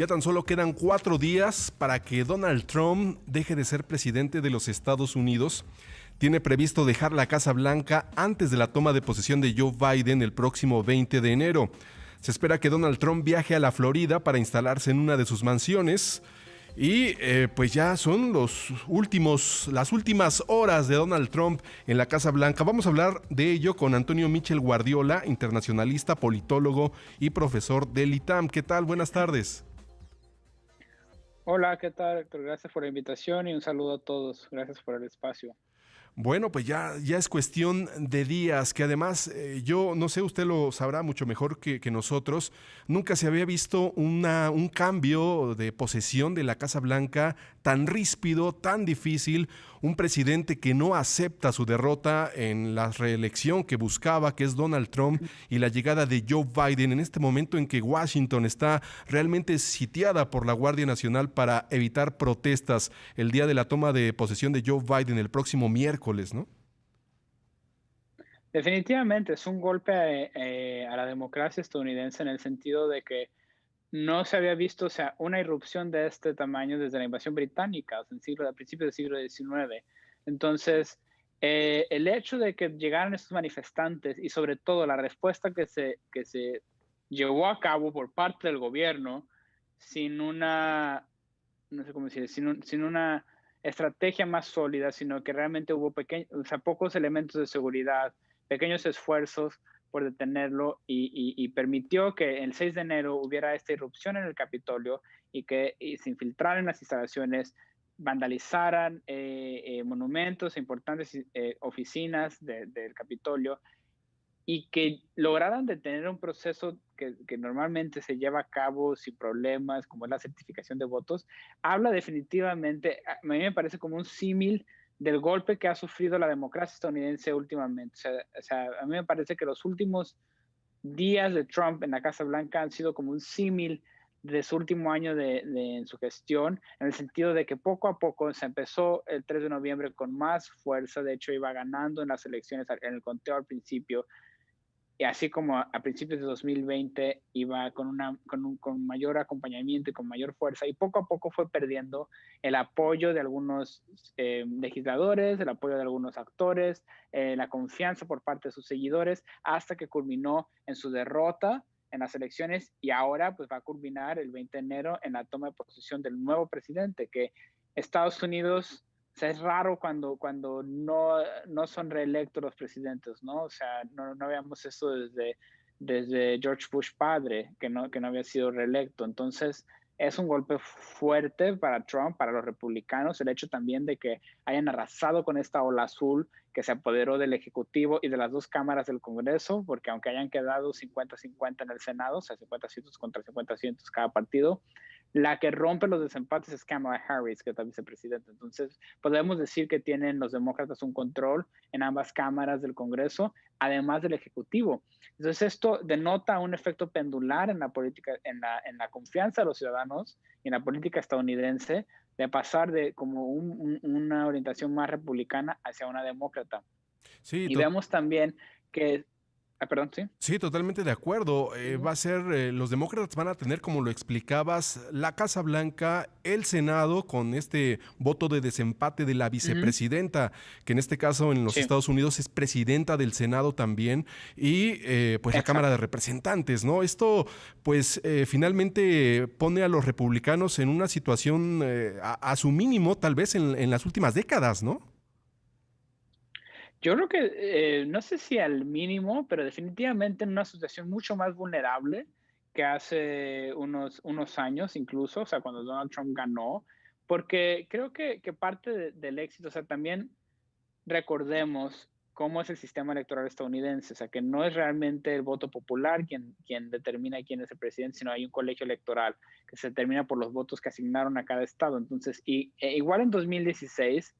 Ya tan solo quedan 4 días para que Donald Trump deje de ser presidente de los Estados Unidos. Tiene previsto dejar la Casa Blanca antes de la toma de posesión de Joe Biden el próximo 20 de enero. Se espera que Donald Trump viaje a la Florida para instalarse en una de sus mansiones. Y pues ya son las últimas horas de Donald Trump en la Casa Blanca. Vamos a hablar de ello con Antonio Michel Guardiola, internacionalista, politólogo y profesor del ITAM. ¿Qué tal? Buenas tardes. Hola, ¿qué tal, Héctor? Gracias por la invitación y un saludo a todos. Gracias por el espacio. Bueno, pues ya es cuestión de días, que además yo no sé, usted lo sabrá mucho mejor que nosotros, nunca se había visto un cambio de posesión de la Casa Blanca tan ríspido, tan difícil, un presidente que no acepta su derrota en la reelección que buscaba, que es Donald Trump, y la llegada de Joe Biden en este momento en que Washington está realmente sitiada por la Guardia Nacional para evitar protestas el día de la toma de posesión de Joe Biden el próximo miércoles, ¿no? Definitivamente es un golpe a la democracia estadounidense en el sentido de que no se había visto, o sea, una irrupción de este tamaño desde la invasión británica, o sea, a principios del siglo XIX. Entonces, el hecho de que llegaran estos manifestantes y sobre todo la respuesta que se llevó a cabo por parte del gobierno sin una, no sé cómo decir, sin una estrategia más sólida, sino que realmente hubo o sea, pocos elementos de seguridad, pequeños esfuerzos por detenerlo y permitió que el 6 de enero hubiera esta irrupción en el Capitolio y se infiltraran en las instalaciones, vandalizaran monumentos, importantes oficinas del Capitolio y que lograran detener un proceso que normalmente se lleva a cabo sin problemas, como es la certificación de votos, habla definitivamente, a mí me parece como un símil del golpe que ha sufrido la democracia estadounidense últimamente. O sea, a mí me parece que los últimos días de Trump en la Casa Blanca han sido como un símil de su último año en su gestión, en el sentido de que poco a poco se empezó el 3 de noviembre con más fuerza, de hecho iba ganando en las elecciones, en el conteo al principio, y así como a principios de 2020 iba con mayor acompañamiento y con mayor fuerza, y poco a poco fue perdiendo el apoyo de algunos legisladores, el apoyo de algunos actores, la confianza por parte de sus seguidores, hasta que culminó en su derrota en las elecciones y ahora pues va a culminar el 20 de enero en la toma de posesión del nuevo presidente, que Estados Unidos, o sea, es raro cuando no son reelectos los presidentes, ¿no? O sea, no veamos eso desde George Bush padre, que no había sido reelecto. Entonces, es un golpe fuerte para Trump, para los republicanos, el hecho también de que hayan arrasado con esta ola azul que se apoderó del Ejecutivo y de las dos cámaras del Congreso, porque aunque hayan quedado 50-50 en el Senado, o sea, 50 asientos contra 50 asientos cada partido, la que rompe los desempates es Kamala Harris, que es la vicepresidenta. Entonces, podemos decir que tienen los demócratas un control en ambas cámaras del Congreso, además del Ejecutivo. Entonces, esto denota un efecto pendular en la política, en la confianza de los ciudadanos y en la política estadounidense, de pasar de como una orientación más republicana hacia una demócrata. Sí, Y vemos también que, perdón, sí. sí, totalmente de acuerdo. Va a ser, los demócratas van a tener, como lo explicabas, la Casa Blanca, el Senado, con este voto de desempate de la Uh -huh. vicepresidenta, que en este caso en los Sí, Estados Unidos es presidenta del Senado también, y pues la Cámara de exacto. Representantes, ¿no? Esto, pues finalmente pone a los republicanos en una situación a su mínimo, tal vez en las últimas décadas, ¿no? Yo creo que, no sé si al mínimo, pero definitivamente en una situación mucho más vulnerable que hace unos años incluso, o sea, cuando Donald Trump ganó, porque creo que parte del éxito, o sea, también recordemos cómo es el sistema electoral estadounidense, o sea, que no es realmente el voto popular quien determina quién es el presidente, sino hay un colegio electoral que se determina por los votos que asignaron a cada estado. Entonces, igual en 2016,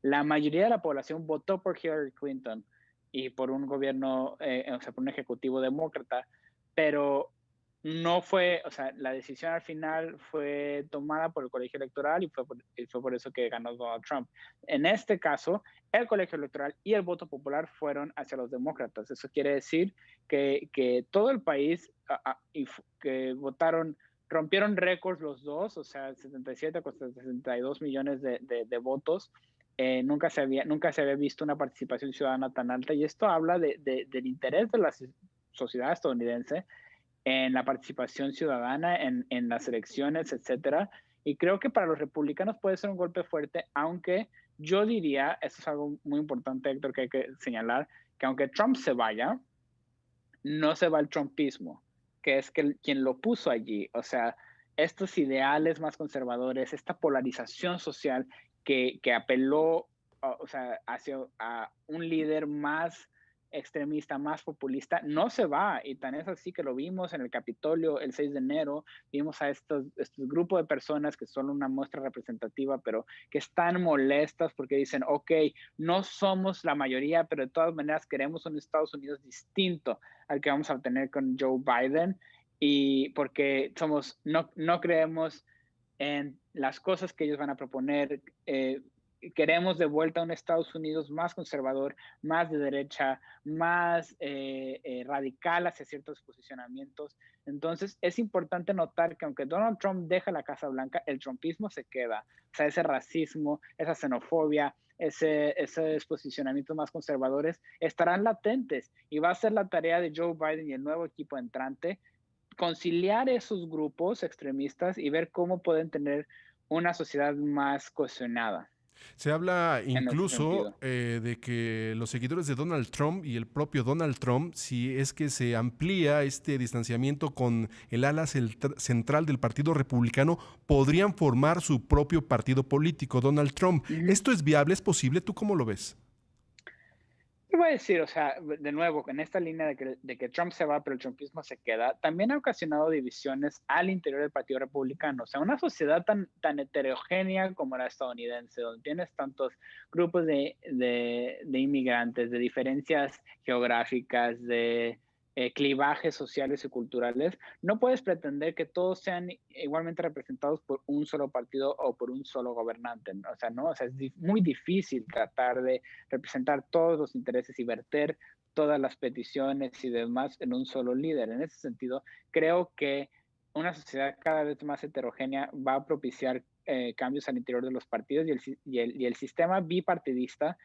la mayoría de la población votó por Hillary Clinton y por un gobierno, o sea, por un ejecutivo demócrata, pero no fue, o sea, la decisión al final fue tomada por el colegio electoral y fue por eso que ganó Donald Trump. En este caso, el colegio electoral y el voto popular fueron hacia los demócratas. Eso quiere decir que todo el país que votaron rompieron récords los dos, o sea, 77 contra 62 millones de votos. Nunca se había visto una participación ciudadana tan alta, y esto habla del interés de la sociedad estadounidense en la participación ciudadana, en las elecciones, etcétera. Y creo que para los republicanos puede ser un golpe fuerte, aunque yo diría, esto es algo muy importante, Héctor, que hay que señalar, que aunque Trump se vaya, no se va el trumpismo, que es quien lo puso allí. O sea, estos ideales más conservadores, esta polarización social que apeló, o sea, hacia a un líder más extremista, más populista, no se va. Y tan es así que lo vimos en el Capitolio el 6 de enero, vimos a estos grupos de personas que son una muestra representativa, pero que están molestas porque dicen, ok, no somos la mayoría, pero de todas maneras queremos un Estados Unidos distinto al que vamos a tener con Joe Biden, y porque no creemos en las cosas que ellos van a proponer. Queremos de vuelta un Estados Unidos más conservador, más de derecha, más radical hacia ciertos posicionamientos. Entonces, es importante notar que aunque Donald Trump deja la Casa Blanca, el trumpismo se queda. O sea, ese racismo, esa xenofobia, esos posicionamientos más conservadores estarán latentes, y va a ser la tarea de Joe Biden y el nuevo equipo entrante conciliar esos grupos extremistas y ver cómo pueden tener una sociedad más cohesionada Se habla en ese incluso sentido. de que los seguidores de Donald Trump y el propio Donald Trump, si es que se amplía este distanciamiento con el ala central del Partido Republicano, podrían formar su propio partido político, Donald Trump. Uh -huh. ¿Esto es viable? ¿Es posible? ¿Tú cómo lo ves? ¿Qué voy a decir? O sea, de nuevo, en esta línea de que Trump se va, pero el trumpismo se queda, también ha ocasionado divisiones al interior del Partido Republicano. O sea, una sociedad tan heterogénea como la estadounidense, donde tienes tantos grupos de inmigrantes, de diferencias geográficas, de clivajes sociales y culturales, no puedes pretender que todos sean igualmente representados por un solo partido o por un solo gobernante, ¿no? O sea, no, o sea, es muy difícil tratar de representar todos los intereses y verter todas las peticiones y demás en un solo líder. En ese sentido, creo que una sociedad cada vez más heterogénea va a propiciar cambios al interior de los partidos, y el sistema bipartidista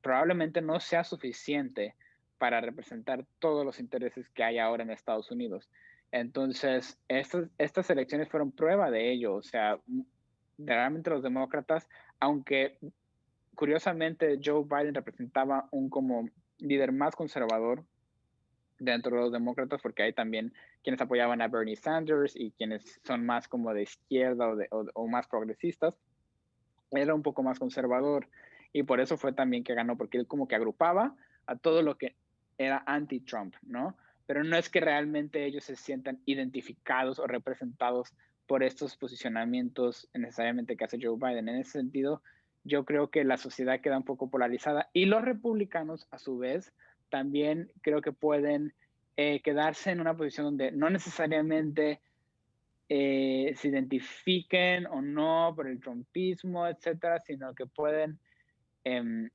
probablemente no sea suficiente para representar todos los intereses que hay ahora en Estados Unidos. Entonces, estas elecciones fueron prueba de ello. O sea, realmente los demócratas, aunque curiosamente Joe Biden representaba un como líder más conservador dentro de los demócratas, porque hay también quienes apoyaban a Bernie Sanders y quienes son más como de izquierda o más progresistas, era un poco más conservador, y por eso fue también que ganó, porque él como que agrupaba a todo lo que era anti-Trump, ¿no? Pero no es que realmente ellos se sientan identificados o representados por estos posicionamientos necesariamente que hace Joe Biden. En ese sentido, yo creo que la sociedad queda un poco polarizada, y los republicanos, a su vez, también creo que pueden quedarse en una posición donde no necesariamente se identifiquen o no por el trumpismo, etcétera, sino que pueden eh,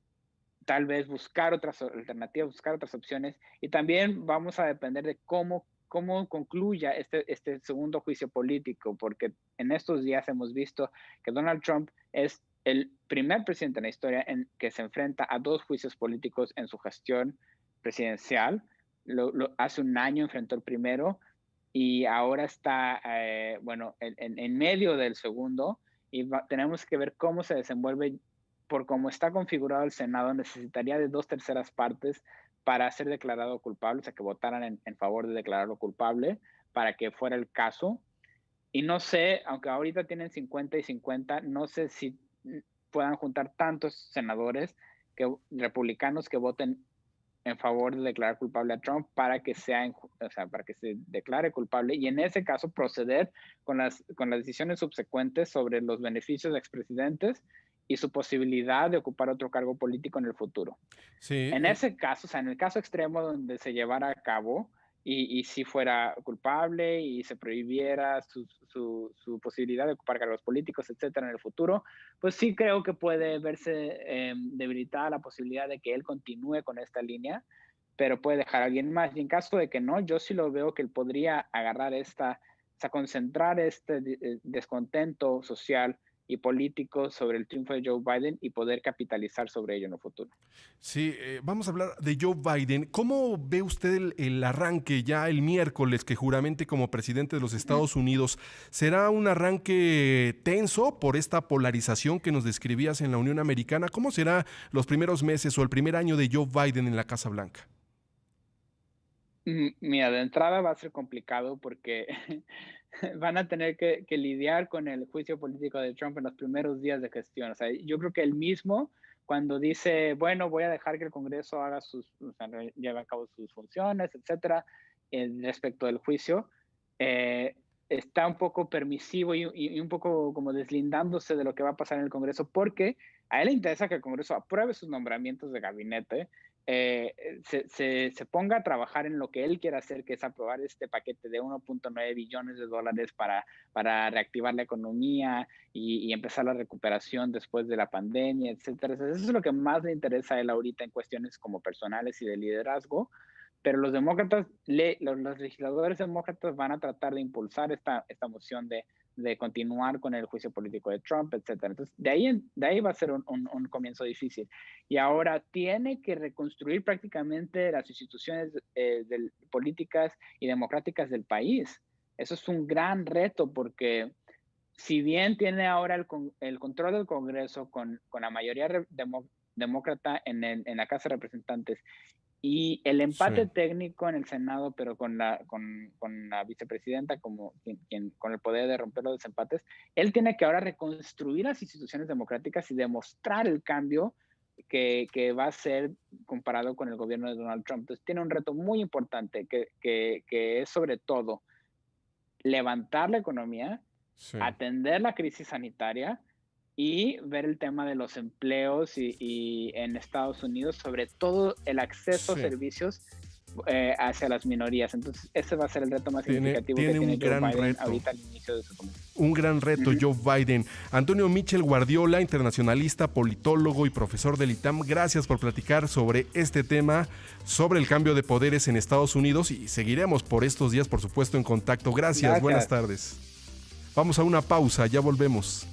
tal vez buscar otras alternativas, buscar otras opciones, y también vamos a depender de cómo concluya este segundo juicio político, porque en estos días hemos visto que Donald Trump es el primer presidente en la historia en que se enfrenta a dos juicios políticos en su gestión presidencial. Hace un año enfrentó el primero, y ahora está, bueno, en medio del segundo, y tenemos que ver cómo se desenvuelve. Por cómo está configurado el Senado, necesitaría de 2/3 partes para ser declarado culpable, o sea, que votaran en favor de declararlo culpable para que fuera el caso. Y no sé, aunque ahorita tienen 50 y 50, no sé si puedan juntar tantos senadores republicanos que voten en favor de declarar culpable a Trump para que o sea, para que se declare culpable, y en ese caso proceder con las decisiones subsecuentes sobre los beneficios de expresidentes y su posibilidad de ocupar otro cargo político en el futuro. Sí, En ese caso, o sea, en el caso extremo donde se llevara a cabo y si fuera culpable y se prohibiera su posibilidad de ocupar cargos políticos, etcétera, en el futuro, pues sí creo que puede verse debilitada la posibilidad de que él continúe con esta línea, pero puede dejar a alguien más. Y en caso de que no, yo sí lo veo que él podría agarrar sea, concentrar este descontento social y político sobre el triunfo de Joe Biden y poder capitalizar sobre ello en el futuro. Sí, vamos a hablar de Joe Biden. ¿Cómo ve usted el arranque ya el miércoles que juramente como presidente de los Estados Unidos? ¿Será un arranque tenso por esta polarización que nos describías en la Unión Americana? ¿Cómo será los primeros meses o el primer año de Joe Biden en la Casa Blanca? Mira, de entrada va a ser complicado porque van a tener que lidiar con el juicio político de Trump en los primeros días de gestión. O sea, yo creo que él mismo, cuando dice, bueno, voy a dejar que el Congreso haga o sea, lleve a cabo sus funciones, etcétera, respecto del juicio, eh, está un poco permisivo y un poco como deslindándose de lo que va a pasar en el Congreso, porque a él le interesa que el Congreso apruebe sus nombramientos de gabinete, se ponga a trabajar en lo que él quiere hacer, que es aprobar este paquete de 1.9 billones de dólares para reactivar la economía y empezar la recuperación después de la pandemia, etcétera. Eso es lo que más le interesa a él ahorita en cuestiones como personales y de liderazgo. Pero los demócratas, los legisladores demócratas van a tratar de impulsar esta moción de continuar con el juicio político de Trump, etcétera. Entonces, de ahí va a ser un comienzo difícil. Y ahora tiene que reconstruir prácticamente las instituciones políticas y democráticas del país. Eso es un gran reto porque si bien tiene ahora el control del Congreso con la mayoría demócrata en la Casa de Representantes y el empate Sí. técnico en el Senado, pero con la vicepresidenta como con el poder de romper los desempates, él tiene que ahora reconstruir las instituciones democráticas y demostrar el cambio que va a ser comparado con el gobierno de Donald Trump. Entonces tiene un reto muy importante que es sobre todo levantar la economía, Sí. atender la crisis sanitaria y ver el tema de los empleos y en Estados Unidos, sobre todo el acceso a Sí. servicios hacia las minorías. Entonces, ese va a ser el reto más significativo que Tiene tiene un Joe gran Biden reto. ahorita al inicio de su gobierno. Un gran reto, Joe Biden. Antonio Michel Guardiola, internacionalista, politólogo y profesor del ITAM, gracias por platicar sobre este tema, sobre el cambio de poderes en Estados Unidos y seguiremos por estos días, por supuesto, en contacto. Gracias. Buenas tardes. Vamos a una pausa, ya volvemos.